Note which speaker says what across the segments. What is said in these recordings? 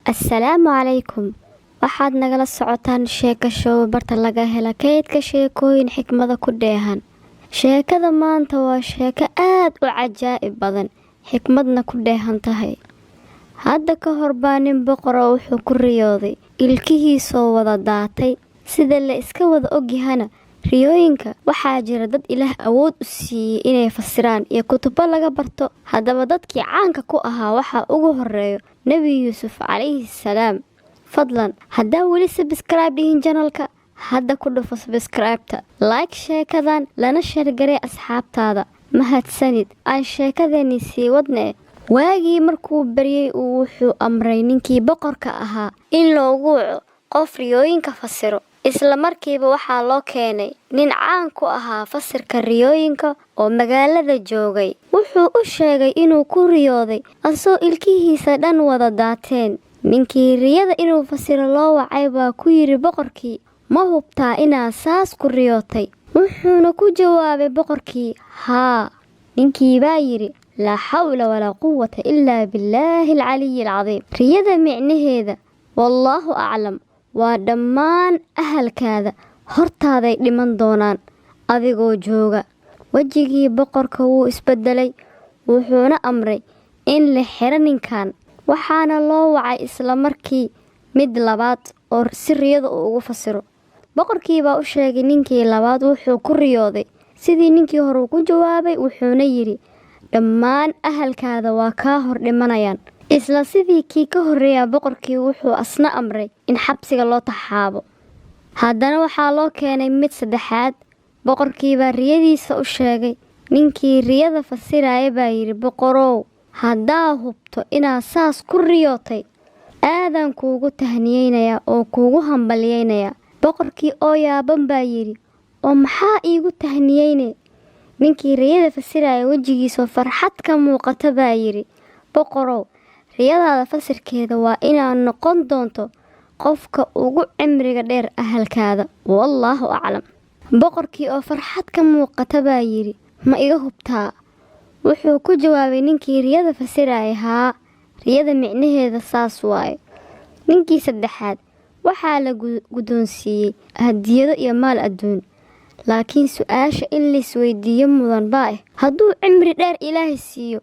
Speaker 1: Assalaamu calaykum. Waxaad nagala socotaan sheeko show barta laga hela kaydka sheekooyin xikmada ku dheehan. Sheekada maanta waa sheeko aad u cajaa'ib badan, xikmadna ku dheehan tahay. Hadda ka hor baa nin boqor ah wuxuu ku riyooday ilkihiisoo wada daatay. Sida la iska wada ogyahana, riyooyinka waxaa jira dad Ilaah awood u siiyey inay fasiraan iyo kutubo laga barto. Haddaba dadkii caanka ku ahaa waxaa ugu horeeyo Nabi Yuusuf calayhi salaam. Fadlan haddaa weli subscribe dhihin channelka, hadda ku dhufo subscribe-ta, like sheekadan lana share garee asxaabtaada. Mahadsanid. Aan sheekadeeni sii wadne. Waagii markuu baryay wuxuu amray ninkii boqorka ahaa in loogu waco qof riyooyinka fasiro. Isla markiiba waxaa loo keenay nin caan ku ahaa fasirka riyooyinka oo magaalada joogay. Wuxuu u sheegay inuu ku riyooday asoo ilkihiisa dhan wada daateen. Ninkii riyada inuu fasiro loo wacay baa ku yiri boqorkii, ma hubtaa inaad saas ku riyootay? Wuxuuna ku jawaabay boqorkii, haa. Ninkii baa yiri, laa xawla walaa quwwata illaa billaahi alcaliyyi alcadiim. Riyada micnaheeda wallaahu aclam waa dhammaan ahalkaada hortaaday dhiman doonaan adigoo jooga. Wajigii boqorka wuu isbedelay, wuxuuna amray in la xiro ninkan. Waxaana loo wacay isla markii mid labaad oo si riyada ugu fasiro. Boqorkii baa u sheegay ninkii labaad wuxuu ku riyooday sidii ninkii hore ku jawaabay, wuxuuna yiri, dhammaan ahalkaada waa kaa hor dhimanayaan. Isla sidii kii ka horeeya boqorkii wuxuu asna amray in xabsiga loo taxaabo. Haddana waxaa loo keenay mid saddexaad. Boqorkii baa riyadiisa u sheegay. Ninkii riyada fasiraya baa yiri, boqorow, haddaa hubto inaad saas ku riyootay, aadan kuugu tahniyeynayaa oo kuugu hambalyeynaya. Boqorkii oo yaaban baa yiri, oo maxaa iigu tahniyeyne? Ninkii riyada fasiraya wejigiisa farxad ka muuqata baa yiri, boqorow, riyadaada fasirkeeda waa inaad noqon doonto qofka ugu cimriga dheer ahalkaada. Wallaahu aclam. Boqorkii oo farxad ka muuqata baa yiri, ma iga hubtaa? Wuxuu ku jawaabay ninkii riyada fasiraya, haa, riyada micnaheeda saas waaye. Ninkii saddexaad waxaa la guddoonsiiyey hadiyado iyo maal adduun. Laakiin su'aasha in la isweydiiyo mudan baa hadduu cimri dheer Ilaahay siiyo,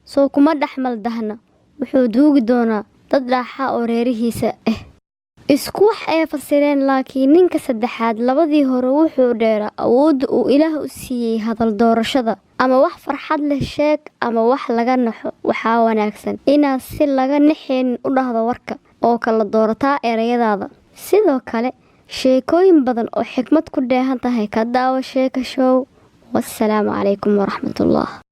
Speaker 1: soo kuma dhaxmal dahna, wuxuu duugi doonaa dad raaxa oo reerihiisa ah. Isku wax ay fasireen, laakiin ninka saddexaad labadii hore wuxuu dheeraa awoodda uu Ilaah u siiyey hadal doorashada. Ama wax farxad leh sheeg ama wax laga naxo. Waxaa wanaagsan inaad si laga naxeen u dhahdo warka oo kala doorataa erayadaada. Sidoo kale sheekooyin badan oo xikmad ku dheehan tahay ka daawo sheeko show. Wassalaamu calaykum waraxmatullah.